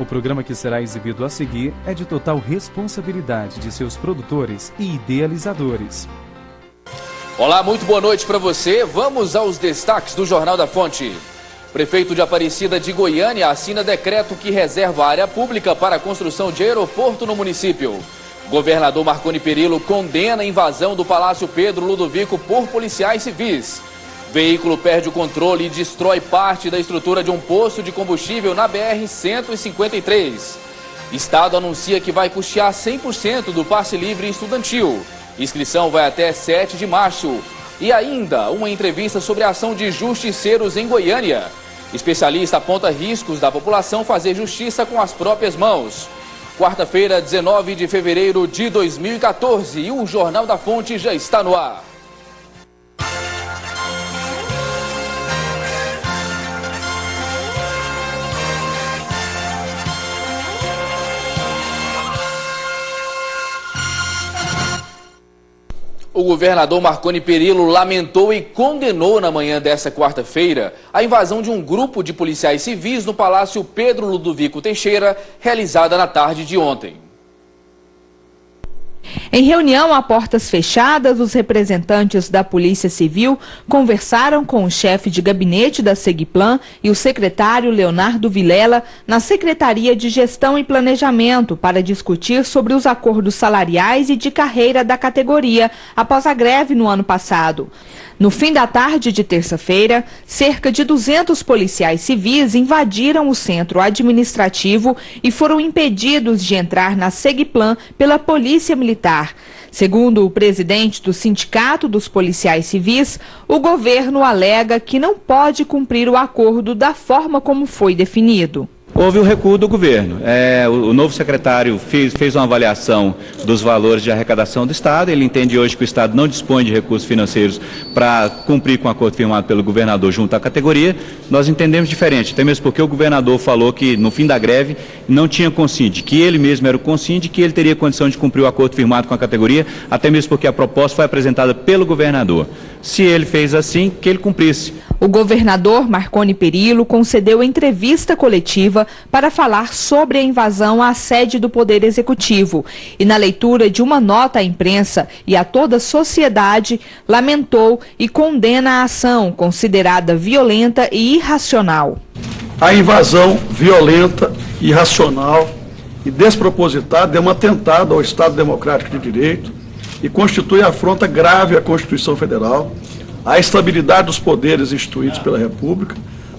O programa que será exibido a seguir é de total responsabilidade de seus produtores e idealizadores. Olá, muito boa noite para você. Vamos aos destaques do Jornal da Fonte. Prefeito de Aparecida de Goiânia assina decreto que reserva área pública para a construção de aeroporto no município. Governador Marconi Perillo condena a invasão do Palácio Pedro Ludovico por policiais civis. Veículo perde o controle e destrói parte da estrutura de um posto de combustível na BR-153. Estado anuncia que vai custear 100% do passe livre estudantil. Inscrição vai até 7 de março. E ainda uma entrevista sobre a ação de justiceiros em Goiânia. Especialista aponta riscos da população fazer justiça com as próprias mãos. Quarta-feira, 19 de fevereiro de 2014, e o Jornal da Fonte já está no ar. O governador Marconi Perillo lamentou e condenou na manhã desta quarta-feira a invasão de um grupo de policiais civis no Palácio Pedro Ludovico Teixeira, realizada na tarde de ontem. Em reunião a portas fechadas, os representantes da Polícia Civil conversaram com o chefe de gabinete da Segiplan e o secretário Leonardo Vilela na Secretaria de Gestão e Planejamento para discutir sobre os acordos salariais e de carreira da categoria após a greve no ano passado. No fim da tarde de terça-feira, cerca de 200 policiais civis invadiram o centro administrativo e foram impedidos de entrar na Segiplan pela Polícia Militar. Segundo o presidente do Sindicato dos Policiais Civis, o governo alega que não pode cumprir o acordo da forma como foi definido. Houve o recuo do governo. O novo secretário fez uma avaliação dos valores de arrecadação do Estado. Ele entende hoje que o Estado não dispõe de recursos financeiros para cumprir com o acordo firmado pelo governador junto à categoria. Nós entendemos diferente, até mesmo porque o governador falou que no fim da greve não tinha consciente, que ele mesmo era o consciente, que ele teria condição de cumprir o acordo firmado com a categoria, até mesmo porque a proposta foi apresentada pelo governador. Se ele fez assim, que ele cumprisse. O governador Marconi Perillo concedeu entrevista coletiva para falar sobre a invasão à sede do Poder Executivo e, na leitura de uma nota à imprensa e a toda a sociedade, lamentou e condena a ação considerada violenta e irracional. A invasão violenta, irracional e despropositada é um atentado ao Estado Democrático de Direito e constitui afronta grave à Constituição Federal, à estabilidade dos poderes instituídos pela República,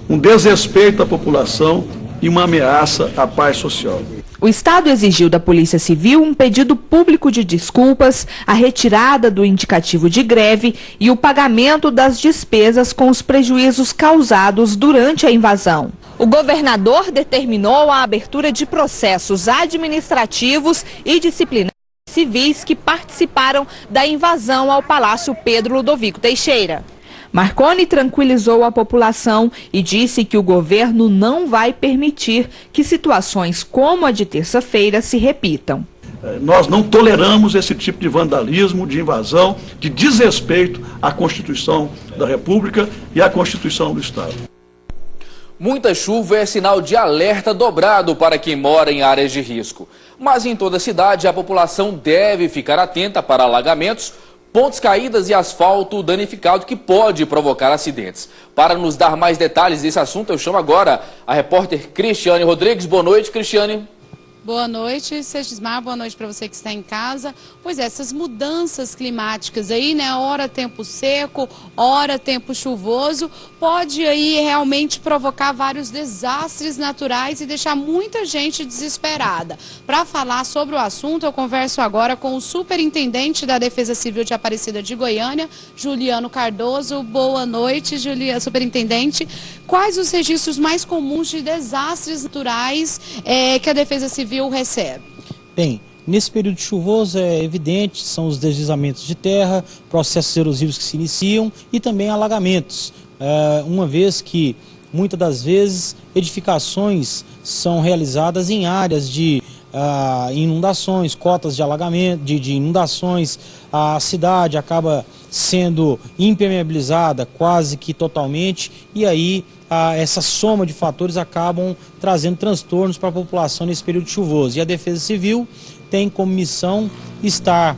um desrespeito à população e uma ameaça à paz social. O Estado exigiu da Polícia Civil um pedido público de desculpas, a retirada do indicativo de greve e o pagamento das despesas com os prejuízos causados durante a invasão. O governador determinou a abertura de processos administrativos e disciplinares civis que participaram da invasão ao Palácio Pedro Ludovico Teixeira. Marconi tranquilizou a população e disse que o governo não vai permitir que situações como a de terça-feira se repitam. Nós não toleramos esse tipo de vandalismo, de invasão, de desrespeito à Constituição da República e à Constituição do Estado. Muita chuva é sinal de alerta dobrado para quem mora em áreas de risco. Mas em toda a cidade, a população deve ficar atenta para alagamentos, pontes caídas e asfalto danificado que pode provocar acidentes. Para nos dar mais detalhes desse assunto, eu chamo agora a repórter Cristiane Rodrigues. Boa noite, Cristiane. Boa noite, Seixismar, boa noite para você que está em casa. Pois é, essas mudanças climáticas aí, né, hora tempo seco, hora tempo chuvoso, pode aí realmente provocar vários desastres naturais e deixar muita gente desesperada. Para falar sobre o assunto, eu converso agora com o superintendente da Defesa Civil de Aparecida de Goiânia, Juliano Cardoso. Boa noite, superintendente. Quais os registros mais comuns de desastres naturais que a Defesa Civil recebe? Bem, nesse período chuvoso é evidente, são os deslizamentos de terra, processos erosivos que se iniciam e também alagamentos, uma vez que muitas das vezes edificações são realizadas em áreas de inundações, cotas de alagamento, de inundações, a cidade acaba sendo impermeabilizada quase que totalmente, e aí essa soma de fatores acabam trazendo transtornos para a população nesse período chuvoso. E a Defesa Civil tem como missão estar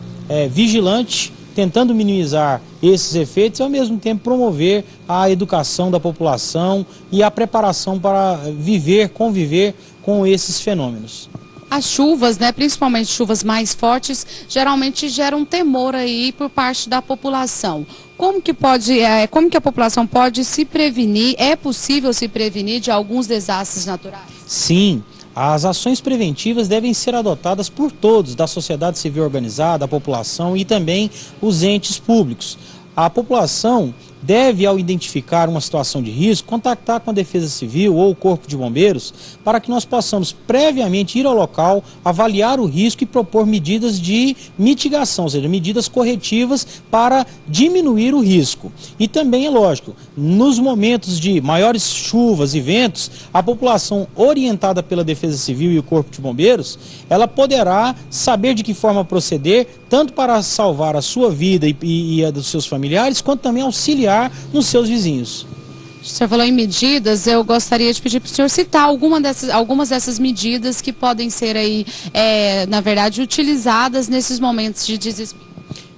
vigilante, tentando minimizar esses efeitos e ao mesmo tempo promover a educação da população e a preparação para conviver com esses fenômenos. As chuvas, né, principalmente chuvas mais fortes, geralmente geram temor aí por parte da população. Como que a população pode se prevenir? É possível se prevenir de alguns desastres naturais? Sim. As ações preventivas devem ser adotadas por todos, da sociedade civil organizada, a população e também os entes públicos. A população deve, ao identificar uma situação de risco, contactar com a Defesa Civil ou o Corpo de Bombeiros para que nós possamos previamente ir ao local, avaliar o risco e propor medidas de mitigação, ou seja, medidas corretivas para diminuir o risco. E também, é lógico, nos momentos de maiores chuvas e ventos, a população orientada pela Defesa Civil e o Corpo de Bombeiros, ela poderá saber de que forma proceder, tanto para salvar a sua vida e a dos seus familiares, quanto também auxiliar nos seus vizinhos. O senhor falou em medidas, eu gostaria de pedir para o senhor citar algumas dessas medidas que podem ser aí, na verdade, utilizadas nesses momentos de desespero.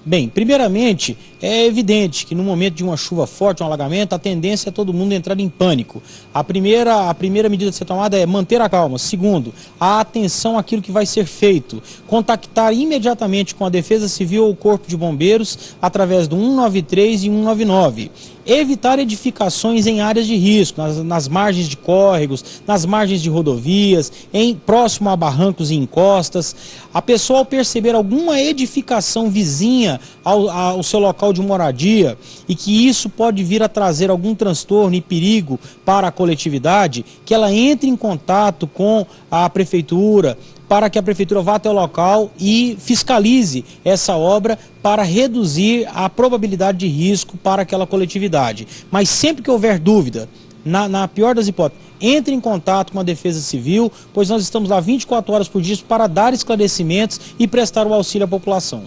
Bem, primeiramente, é evidente que no momento de uma chuva forte, um alagamento, a tendência é todo mundo entrar em pânico. A primeira medida a ser tomada é manter a calma. Segundo, a atenção àquilo que vai ser feito. Contactar imediatamente com a Defesa Civil ou o Corpo de Bombeiros através do 193 e 199. Evitar edificações em áreas de risco, nas margens de córregos, nas margens de rodovias, próximo a barrancos e encostas. A pessoa, ao perceber alguma edificação vizinha ao seu local de moradia e que isso pode vir a trazer algum transtorno e perigo para a coletividade, que ela entre em contato com a prefeitura, para que a prefeitura vá até o local e fiscalize essa obra para reduzir a probabilidade de risco para aquela coletividade. Mas sempre que houver dúvida, na pior das hipóteses, entre em contato com a Defesa Civil, pois nós estamos lá 24 horas por dia para dar esclarecimentos e prestar o auxílio à população.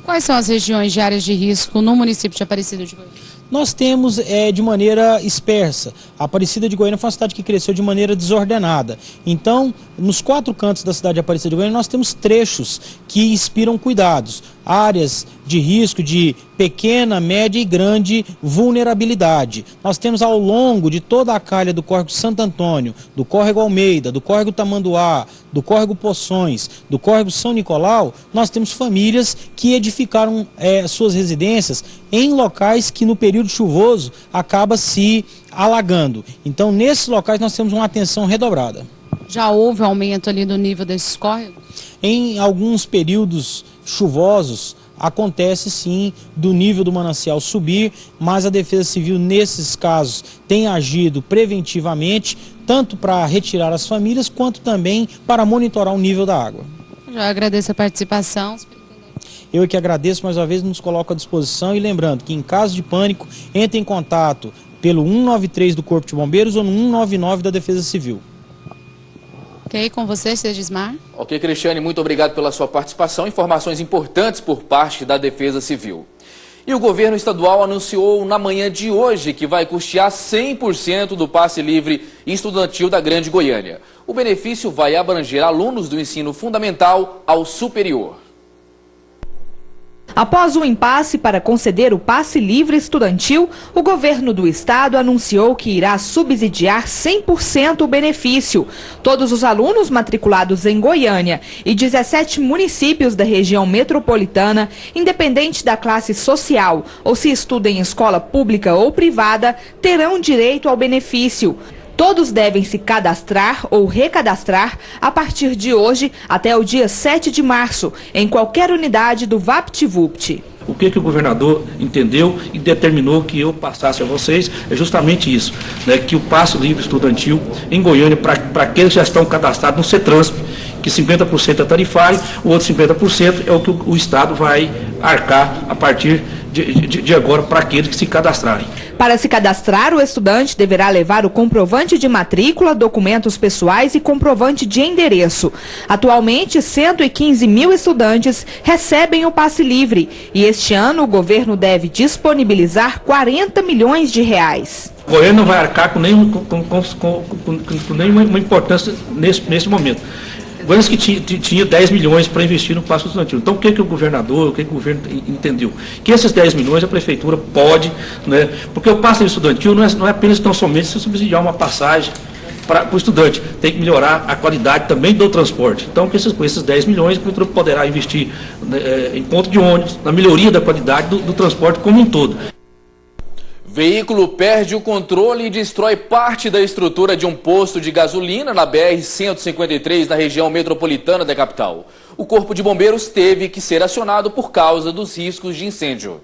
Quais são as regiões de áreas de risco no município de Aparecida de Goiânia? Nós temos de maneira dispersa. A Aparecida de Goiânia foi uma cidade que cresceu de maneira desordenada. Então, nos 4 cantos da cidade de Aparecida de Goiânia, nós temos trechos que inspiram cuidados. Áreas de risco de pequena, média e grande vulnerabilidade. Nós temos ao longo de toda a calha do córrego Santo Antônio, do córrego Almeida, do córrego Tamanduá, do córrego Poções, do córrego São Nicolau, nós temos famílias que edificaram suas residências em locais que no período chuvoso acaba se alagando. Então, nesses locais nós temos uma atenção redobrada. Já houve aumento ali do nível desses córregos? Em alguns períodos chuvosos, acontece sim do nível do manancial subir, mas a Defesa Civil nesses casos tem agido preventivamente, tanto para retirar as famílias, quanto também para monitorar o nível da água. Já agradeço a participação. Eu é que agradeço, mais uma vez nos coloco à disposição e lembrando que em caso de pânico, entre em contato pelo 193 do Corpo de Bombeiros ou no 199 da Defesa Civil. Ok, com você, Segismar. Ok, Cristiane, muito obrigado pela sua participação. Informações importantes por parte da Defesa Civil. E o governo estadual anunciou na manhã de hoje que vai custear 100% do passe livre estudantil da Grande Goiânia. O benefício vai abranger alunos do ensino fundamental ao superior. Após o impasse para conceder o passe livre estudantil, o governo do estado anunciou que irá subsidiar 100% o benefício. Todos os alunos matriculados em Goiânia e 17 municípios da região metropolitana, independente da classe social ou se estuda em escola pública ou privada, terão direito ao benefício. Todos devem se cadastrar ou recadastrar a partir de hoje até o dia 7 de março, em qualquer unidade do VaptVupt. O que o governador entendeu e determinou que eu passasse a vocês é justamente isso, né, que o passe livre estudantil em Goiânia, para aqueles que já estão cadastrados no CETRANSP, que 50% é tarifário, o outro 50% é o que o Estado vai arcar a partir de agora para aqueles que se cadastrarem. Para se cadastrar, o estudante deverá levar o comprovante de matrícula, documentos pessoais e comprovante de endereço. Atualmente, 115 mil estudantes recebem o passe livre e este ano o governo deve disponibilizar 40 milhões de reais. O governo não vai arcar com nenhuma importância nesse momento. Goiânia que tinha 10 milhões para investir no passe estudantil. Então, o que o governador, o que o governo entendeu? Que esses 10 milhões a prefeitura pode, né, porque o passe estudantil não é apenas tão somente se subsidiar uma passagem para o estudante, tem que melhorar a qualidade também do transporte. Então, com esses 10 milhões, a prefeitura poderá investir em ponto de ônibus, na melhoria da qualidade do transporte como um todo. Veículo perde o controle e destrói parte da estrutura de um posto de gasolina na BR-153, na região metropolitana da capital. O Corpo de Bombeiros teve que ser acionado por causa dos riscos de incêndio.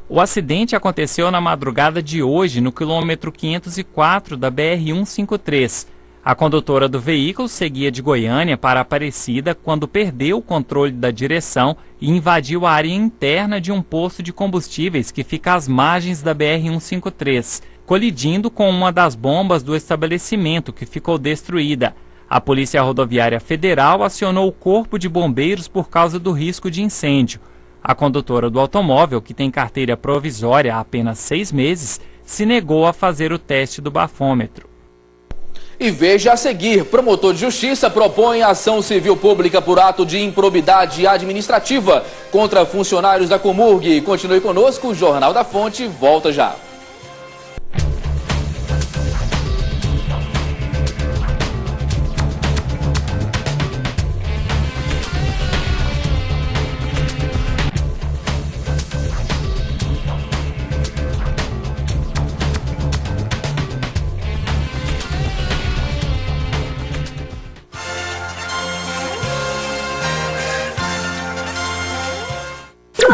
O acidente aconteceu na madrugada de hoje, no quilômetro 504 da BR-153. A condutora do veículo seguia de Goiânia para Aparecida quando perdeu o controle da direção e invadiu a área interna de um posto de combustíveis que fica às margens da BR-153, colidindo com uma das bombas do estabelecimento, que ficou destruída. A Polícia Rodoviária Federal acionou o Corpo de Bombeiros por causa do risco de incêndio. A condutora do automóvel, que tem carteira provisória há apenas 6 meses, se negou a fazer o teste do bafômetro. E veja a seguir, promotor de justiça propõe ação civil pública por ato de improbidade administrativa contra funcionários da Comurg. Continue conosco, o Jornal da Fonte volta já.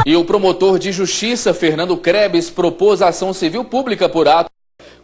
E o promotor de justiça, Fernando Krebs, propôs ação civil pública por ato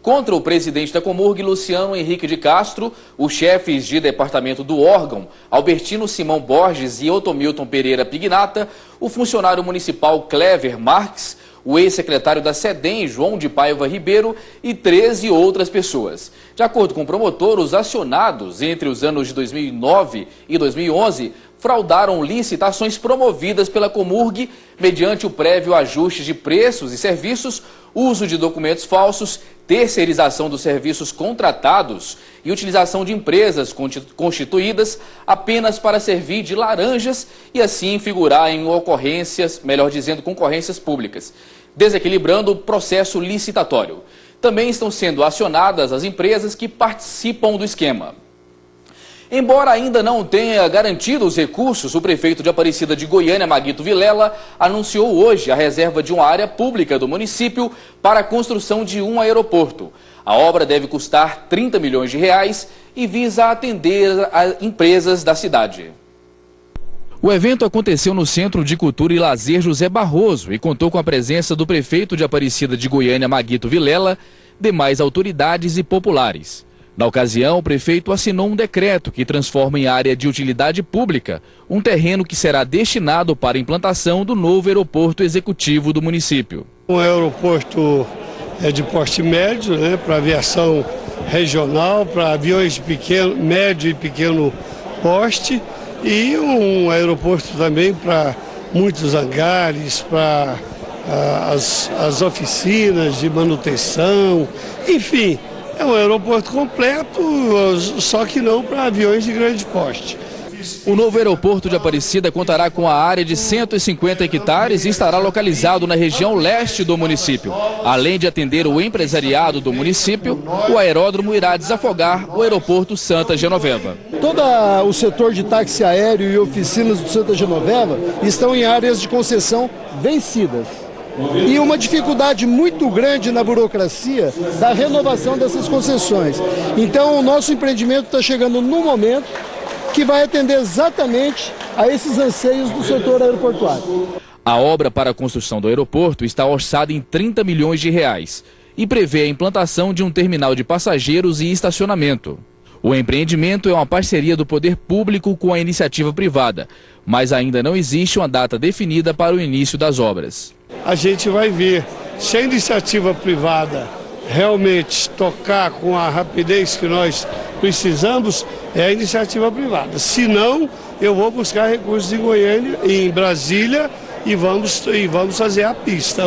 contra o presidente da Comurg, Luciano Henrique de Castro, os chefes de departamento do órgão, Albertino Simão Borges e Otomilton Pereira Pignata, o funcionário municipal Clever Marques, o ex-secretário da SEDEM, João de Paiva Ribeiro, e 13 outras pessoas. De acordo com o promotor, os acionados entre os anos de 2009 e 2011 fraudaram licitações promovidas pela Comurg mediante o prévio ajuste de preços e serviços, uso de documentos falsos, terceirização dos serviços contratados e utilização de empresas constituídas apenas para servir de laranjas e assim figurar em ocorrências, melhor dizendo, concorrências públicas, desequilibrando o processo licitatório. Também estão sendo acionadas as empresas que participam do esquema. Embora ainda não tenha garantido os recursos, o prefeito de Aparecida de Goiânia, Maguito Vilela, anunciou hoje a reserva de uma área pública do município para a construção de um aeroporto. A obra deve custar 30 milhões de reais e visa atender as empresas da cidade. O evento aconteceu no Centro de Cultura e Lazer José Barroso e contou com a presença do prefeito de Aparecida de Goiânia, Maguito Vilela, demais autoridades e populares. Na ocasião, o prefeito assinou um decreto que transforma em área de utilidade pública um terreno que será destinado para a implantação do novo aeroporto executivo do município. Um aeroporto de porte médio, para aviação regional, para aviões de pequeno, médio e pequeno porte, e um aeroporto também para muitos hangares, para as oficinas de manutenção, enfim. É um aeroporto completo, só que não para aviões de grande porte. O novo aeroporto de Aparecida contará com a área de 150 hectares e estará localizado na região leste do município. Além de atender o empresariado do município, o aeródromo irá desafogar o aeroporto Santa Genoveva. Todo o setor de táxi aéreo e oficinas do Santa Genoveva estão em áreas de concessão vencidas. E uma dificuldade muito grande na burocracia da renovação dessas concessões. Então o nosso empreendimento está chegando num momento que vai atender exatamente a esses anseios do setor aeroportuário. A obra para a construção do aeroporto está orçada em 30 milhões de reais e prevê a implantação de um terminal de passageiros e estacionamento. O empreendimento é uma parceria do poder público com a iniciativa privada, mas ainda não existe uma data definida para o início das obras. A gente vai ver Se a iniciativa privada realmente tocar com a rapidez que nós precisamos, é a iniciativa privada. Se não, eu vou buscar recursos em Goiânia, em Brasília, e vamos fazer a pista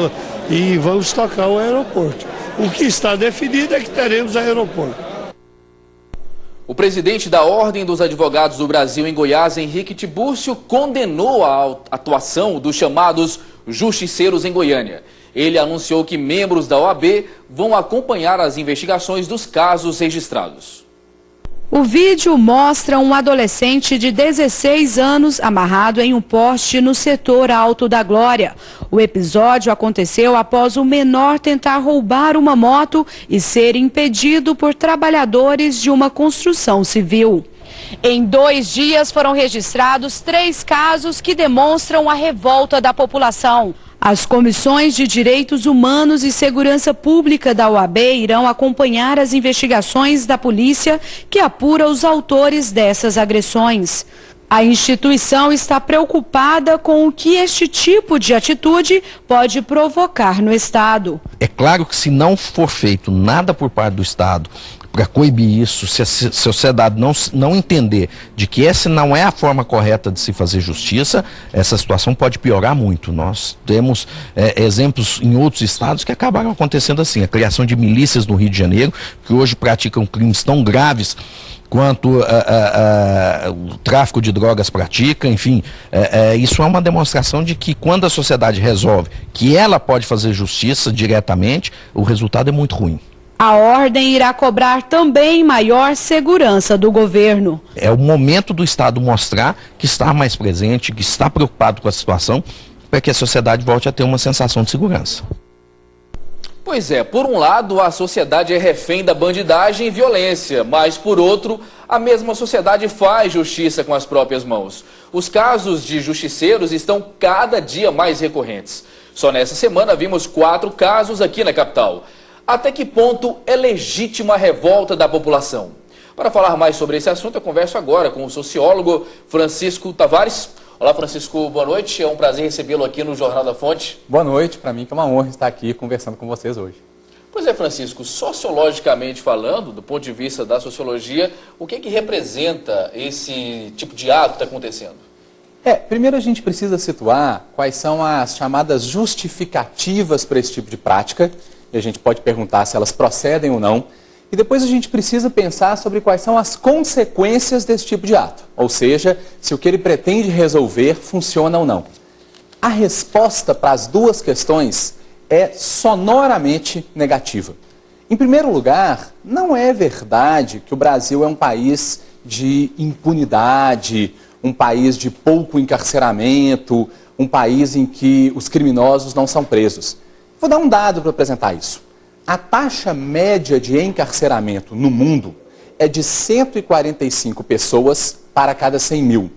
e vamos tocar o aeroporto. O que está definido é que teremos aeroporto. O presidente da Ordem dos Advogados do Brasil em Goiás, Henrique Tibúrcio, condenou a atuação dos chamados justiceiros em Goiânia. Ele anunciou que membros da OAB vão acompanhar as investigações dos casos registrados. O vídeo mostra um adolescente de 16 anos amarrado em um poste no setor alto da Glória. O episódio aconteceu após o menor tentar roubar uma moto e ser impedido por trabalhadores de uma construção civil. Em 2 dias foram registrados 3 casos que demonstram a revolta da população. As comissões de Direitos Humanos e Segurança Pública da OAB irão acompanhar as investigações da polícia que apura os autores dessas agressões. A instituição está preocupada com o que este tipo de atitude pode provocar no Estado. É claro que se não for feito nada por parte do Estado para coibir isso, se a sociedade não entender de que essa não é a forma correta de se fazer justiça, essa situação pode piorar muito. Nós temos exemplos em outros estados que acabaram acontecendo assim. A criação de milícias no Rio de Janeiro, que hoje praticam crimes tão graves quanto o tráfico de drogas pratica, enfim, isso é uma demonstração de que quando a sociedade resolve que ela pode fazer justiça diretamente, o resultado é muito ruim. A ordem irá cobrar também maior segurança do governo. É o momento do Estado mostrar que está mais presente, que está preocupado com a situação, para que a sociedade volte a ter uma sensação de segurança. Pois é, por um lado a sociedade é refém da bandidagem e violência, mas por outro, a mesma sociedade faz justiça com as próprias mãos. Os casos de justiceiros estão cada dia mais recorrentes. Só nessa semana vimos 4 casos aqui na capital. Até que ponto é legítima a revolta da população? Para falar mais sobre esse assunto, eu converso agora com o sociólogo Francisco Tavares. Olá, Francisco, boa noite. É um prazer recebê-lo aqui no Jornal da Fonte. Boa noite, para mim que é uma honra estar aqui conversando com vocês hoje. Pois é, Francisco, sociologicamente falando, do ponto de vista da sociologia, o que representa esse tipo de ato que está acontecendo? Primeiro a gente precisa situar quais são as chamadas justificativas para esse tipo de prática. E a gente pode perguntar se elas procedem ou não. E depois a gente precisa pensar sobre quais são as consequências desse tipo de ato. Ou seja, se o que ele pretende resolver funciona ou não. A resposta para as duas questões é sonoramente negativa. Em primeiro lugar, não é verdade que o Brasil é um país de impunidade, um país de pouco encarceramento, um país em que os criminosos não são presos. Vou dar um dado para apresentar isso. A taxa média de encarceramento no mundo é de 145 pessoas para cada 100 mil.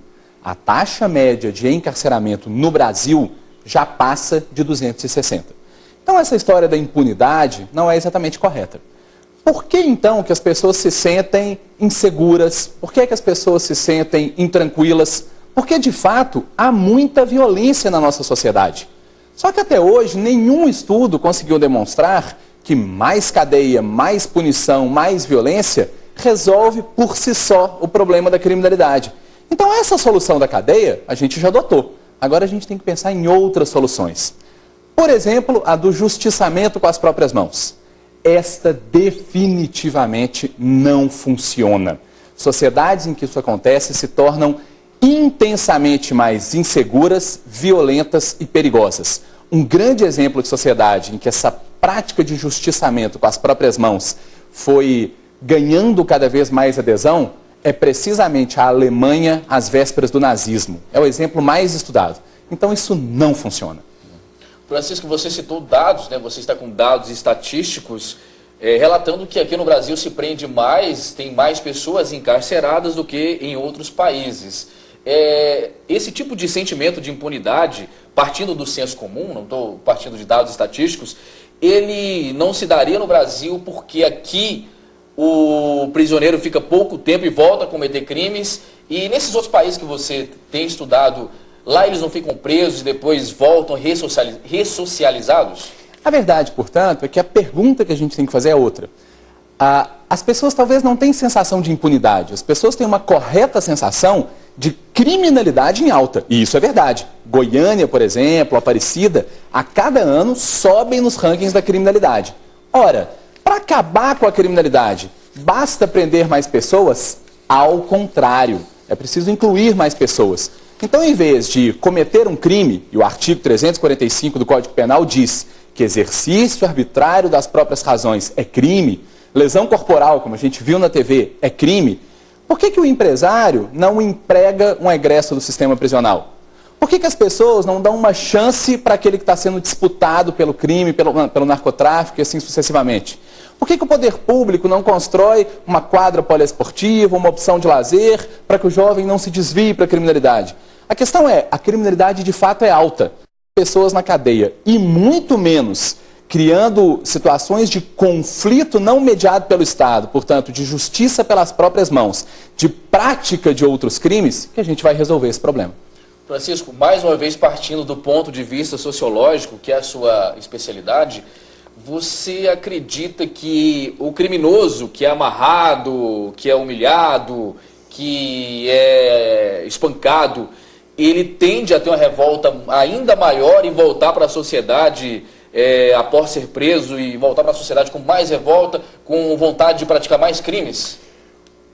A taxa média de encarceramento no Brasil já passa de 260. Então essa história da impunidade não é exatamente correta. Por que então que as pessoas se sentem inseguras? Por que as pessoas se sentem intranquilas? Porque de fato há muita violência na nossa sociedade. Só que até hoje nenhum estudo conseguiu demonstrar que mais cadeia, mais punição, mais violência resolve por si só o problema da criminalidade. Então essa solução da cadeia a gente já adotou. Agora a gente tem que pensar em outras soluções. Por exemplo, a do justiçamento com as próprias mãos. Esta definitivamente não funciona. Sociedades em que isso acontece se tornam intensamente mais inseguras, violentas e perigosas. Um grande exemplo de sociedade em que essa prática de justiçamento com as próprias mãos foi ganhando cada vez mais adesão é precisamente a Alemanha às vésperas do nazismo. É o exemplo mais estudado. Então isso não funciona. Francisco, você citou dados, né? Você está com dados estatísticos relatando que aqui no Brasil se prende mais, tem mais pessoas encarceradas do que em outros países. Esse tipo de sentimento de impunidade, partindo do senso comum, não estou partindo de dados estatísticos, ele não se daria no Brasil porque aqui o prisioneiro fica pouco tempo e volta a cometer crimes, e nesses outros países que você tem estudado, lá eles não ficam presos e depois voltam ressocializados? A verdade, portanto, é que a pergunta que a gente tem que fazer é outra. As pessoas talvez não tenham sensação de impunidade, as pessoas têm uma correta sensação de criminalidade em alta. E isso é verdade. Goiânia, por exemplo, Aparecida, a cada ano sobem nos rankings da criminalidade. Ora, para acabar com a criminalidade, basta prender mais pessoas? Ao contrário, é preciso incluir mais pessoas. Então, em vez de cometer um crime, e o artigo 345 do Código Penal diz que exercício arbitrário das próprias razões é crime, lesão corporal, como a gente viu na TV, é crime, por que o empresário não emprega um egresso do sistema prisional? Por que as pessoas não dão uma chance para aquele que está sendo disputado pelo crime, pelo narcotráfico e assim sucessivamente? Por que o poder público não constrói uma quadra poliesportiva, uma opção de lazer, para que o jovem não se desvie para a criminalidade? A questão é, a criminalidade de fato é alta. Pessoas na cadeia e muito menos criando situações de conflito não mediado pelo Estado, portanto, de justiça pelas próprias mãos, de prática de outros crimes, que a gente vai resolver esse problema. Francisco, mais uma vez partindo do ponto de vista sociológico, que é a sua especialidade, você acredita que o criminoso que é amarrado, que é humilhado, que é espancado, ele tende a ter uma revolta ainda maior e voltar para a sociedade após ser preso e voltar para a sociedade com mais revolta, com vontade de praticar mais crimes?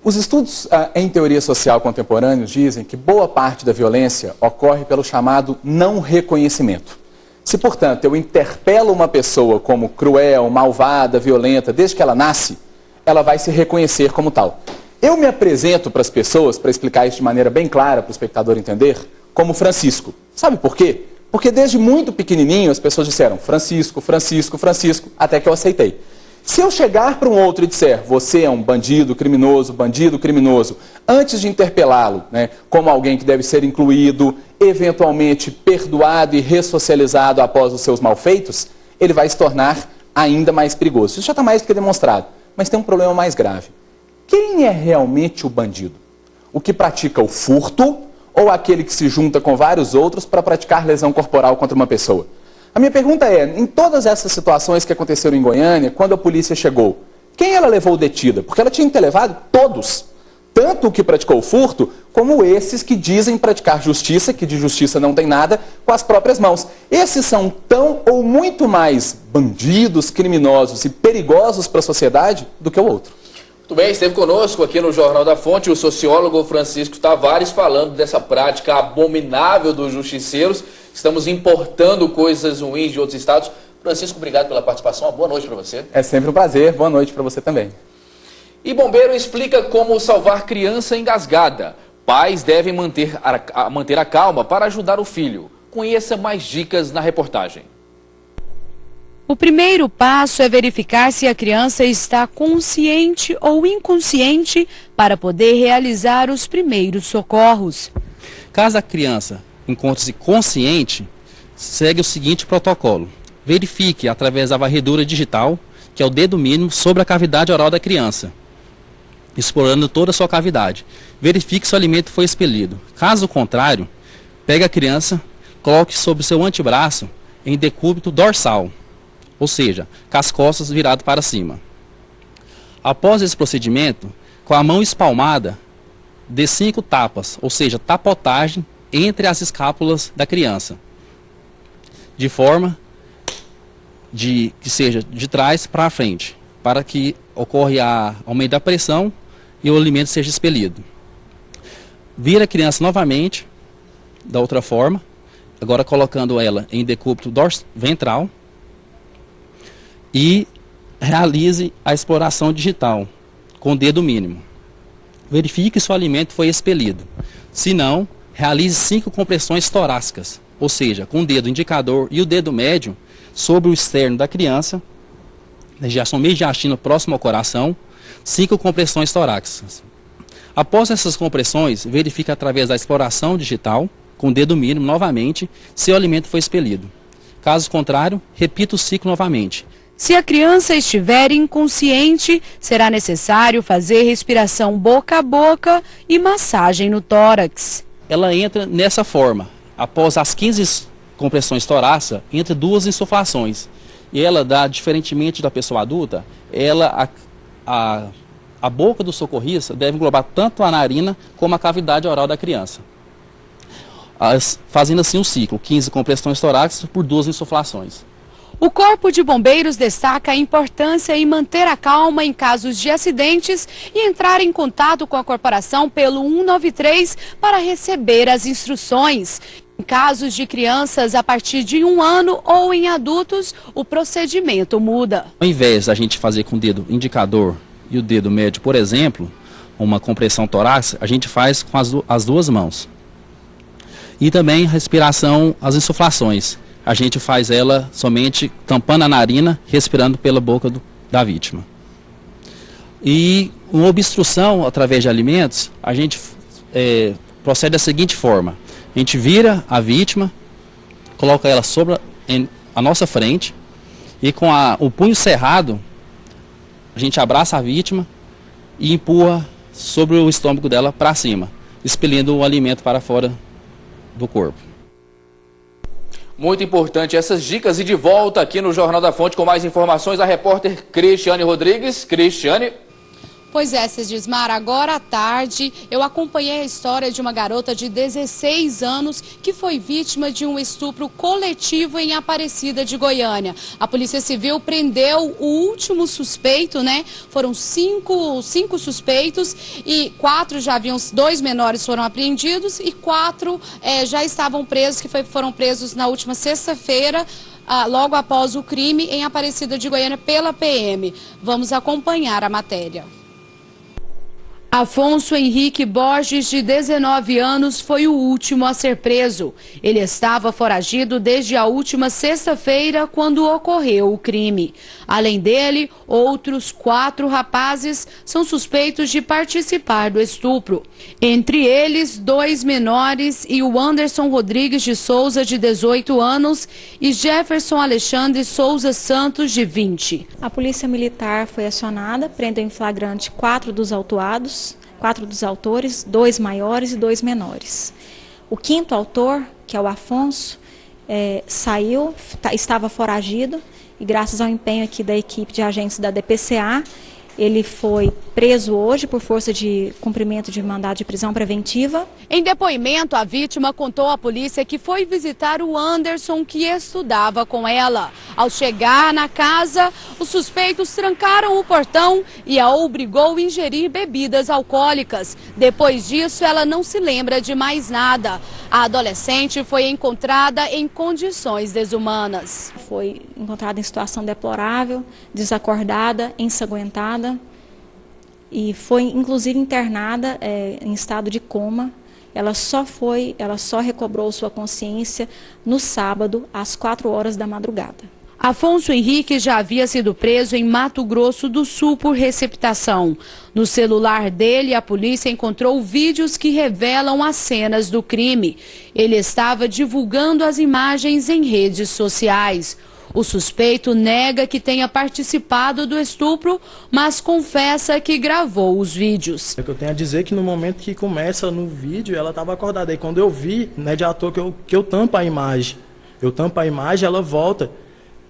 Os estudos em teoria social contemporâneos dizem que boa parte da violência ocorre pelo chamado não reconhecimento. Se, portanto, eu interpelo uma pessoa como cruel, malvada, violenta, desde que ela nasce, ela vai se reconhecer como tal. Eu me apresento para as pessoas, para explicar isso de maneira bem clara para o espectador entender, como Francisco. Sabe por quê? Porque desde muito pequenininho as pessoas disseram Francisco, Francisco, Francisco, até que eu aceitei. Se eu chegar para um outro e disser, você é um bandido criminoso, antes de interpelá-lo, né, como alguém que deve ser incluído, eventualmente perdoado e ressocializado após os seus malfeitos, ele vai se tornar ainda mais perigoso. Isso já está mais do que demonstrado. Mas tem um problema mais grave. Quem é realmente o bandido? O que pratica o furto ou aquele que se junta com vários outros para praticar lesão corporal contra uma pessoa? A minha pergunta é, em todas essas situações que aconteceram em Goiânia, quando a polícia chegou, quem ela levou detida? Porque ela tinha que ter levado todos. Tanto o que praticou o furto, como esses que dizem praticar justiça, que de justiça não tem nada, com as próprias mãos. Esses são tão ou muito mais bandidos, criminosos e perigosos para a sociedade do que o outro. Muito bem, esteve conosco aqui no Jornal da Fonte o sociólogo Francisco Tavares falando dessa prática abominável dos justiceiros. Estamos importando coisas ruins de outros estados. Francisco, obrigado pela participação. Uma boa noite para você. É sempre um prazer. Boa noite para você também. E bombeiro explica como salvar criança engasgada. Pais devem manter a calma para ajudar o filho. Conheça mais dicas na reportagem. O primeiro passo é verificar se a criança está consciente ou inconsciente para poder realizar os primeiros socorros. Caso a criança encontre-se consciente, segue o seguinte protocolo. Verifique através da varredura digital, que é o dedo mínimo, sobre a cavidade oral da criança, explorando toda a sua cavidade. Verifique se o alimento foi expelido. Caso contrário, pegue a criança, coloque sobre seu antebraço em decúbito dorsal, ou seja, com as costas viradas para cima. Após esse procedimento, com a mão espalmada, dê 5 tapas, ou seja, tapotagem entre as escápulas da criança, de forma que seja de trás para frente, para que ocorra aumento da pressão e o alimento seja expelido. Vira a criança novamente, da outra forma, agora colocando ela em decúbito ventral, e realize a exploração digital com o dedo mínimo. Verifique se o alimento foi expelido. Se não, realize 5 compressões torácicas, ou seja, com o dedo indicador e o dedo médio sobre o externo da criança, região mediastina próxima ao coração, 5 compressões torácicas. Após essas compressões, verifique através da exploração digital, com o dedo mínimo novamente, se o alimento foi expelido. Caso contrário, repita o ciclo novamente. Se a criança estiver inconsciente, será necessário fazer respiração boca a boca e massagem no tórax. Ela entra nessa forma. Após as 15 compressões torácicas, entra 2 insuflações. e ela dá, diferentemente da pessoa adulta, a boca do socorrista deve englobar tanto a narina como a cavidade oral da criança, fazendo assim um ciclo, 15 compressões torácicas por 2 insuflações. O Corpo de Bombeiros destaca a importância em manter a calma em casos de acidentes e entrar em contato com a corporação pelo 193 para receber as instruções. Em casos de crianças a partir de 1 ano ou em adultos, o procedimento muda. Ao invés da gente fazer com o dedo indicador e o dedo médio, por exemplo, uma compressão torácica, a gente faz com as 2 mãos. E também respiração, as insuflações. A gente faz ela somente tampando a narina, respirando pela boca da vítima. E uma obstrução através de alimentos, a gente procede da seguinte forma. A gente vira a vítima, coloca ela sobre a nossa frente e com o punho cerrado, a gente abraça a vítima e empurra sobre o estômago dela para cima, expelindo o alimento para fora do corpo. Muito importante essas dicas, e de volta aqui no Jornal da Fonte com mais informações, a repórter Cristiane Rodrigues. Cristiane. Pois é, Cesdismar, agora à tarde eu acompanhei a história de uma garota de 16 anos que foi vítima de um estupro coletivo em Aparecida de Goiânia. A Polícia Civil prendeu o último suspeito, né? Foram cinco suspeitos e 2 menores foram apreendidos e 4 já estavam presos, que foram presos na última sexta-feira, logo após o crime em Aparecida de Goiânia pela PM. Vamos acompanhar a matéria. Afonso Henrique Borges, de 19 anos, foi o último a ser preso. Ele estava foragido desde a última sexta-feira, quando ocorreu o crime. Além dele, outros 4 rapazes são suspeitos de participar do estupro. Entre eles, 2 menores e o Anderson Rodrigues de Souza, de 18 anos, e Jefferson Alexandre Souza Santos, de 20. A Polícia Militar foi acionada, prendeu em flagrante 4 dos autuados, 4 dos autores, 2 maiores e 2 menores. O 5º autor, que é o Afonso, estava foragido e graças ao empenho aqui da equipe de agentes da DPCA, ele foi preso hoje por força de cumprimento de mandado de prisão preventiva. Em depoimento, a vítima contou à polícia que foi visitar o Anderson, que estudava com ela. Ao chegar na casa, os suspeitos trancaram o portão e a obrigou a ingerir bebidas alcoólicas. Depois disso, ela não se lembra de mais nada. A adolescente foi encontrada em condições desumanas. Foi encontrada em situação deplorável, desacordada, ensanguentada. E foi inclusive internada em estado de coma. Ela só recobrou sua consciência no sábado, às 4 horas da madrugada. Afonso Henrique já havia sido preso em Mato Grosso do Sul por receptação. No celular dele, a polícia encontrou vídeos que revelam as cenas do crime. Ele estava divulgando as imagens em redes sociais. O suspeito nega que tenha participado do estupro, mas confessa que gravou os vídeos. O que eu tenho a dizer é que no momento que começa no vídeo, ela estava acordada. E quando eu vi, não é de ator que eu tampo a imagem. Eu tampo a imagem, ela volta.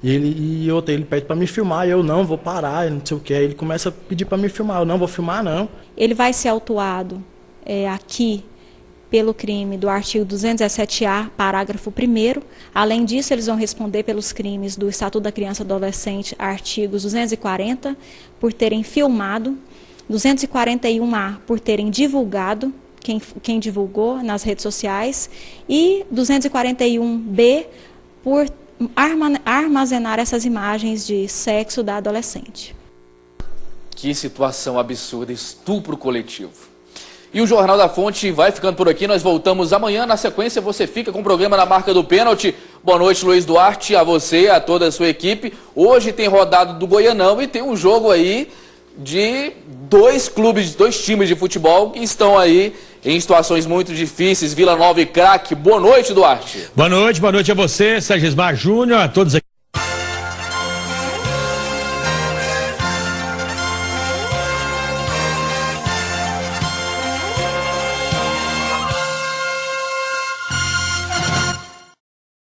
E ele pede para me filmar, eu não, vou parar, não sei o que. Aí ele começa a pedir para me filmar, eu não vou filmar não. Ele vai ser autuado aqui pelo crime do artigo 217-A, parágrafo 1º. Além disso, eles vão responder pelos crimes do Estatuto da Criança e Adolescente, artigos 240, por terem filmado, 241-A, por terem divulgado, quem divulgou nas redes sociais, e 241-B, por armazenar essas imagens de sexo da adolescente. Que situação absurda, estupro coletivo. E o Jornal da Fonte vai ficando por aqui, nós voltamos amanhã. Na sequência você fica com o programa Na Marca do Pênalti. Boa noite, Luiz Duarte, a você, a toda a sua equipe. Hoje tem rodada do Goianão e tem um jogo aí de 2 times de futebol que estão aí em situações muito difíceis. Vila Nova e Craque. Boa noite, Duarte. Boa noite a você, Cesdismar Júnior, a todos aqui.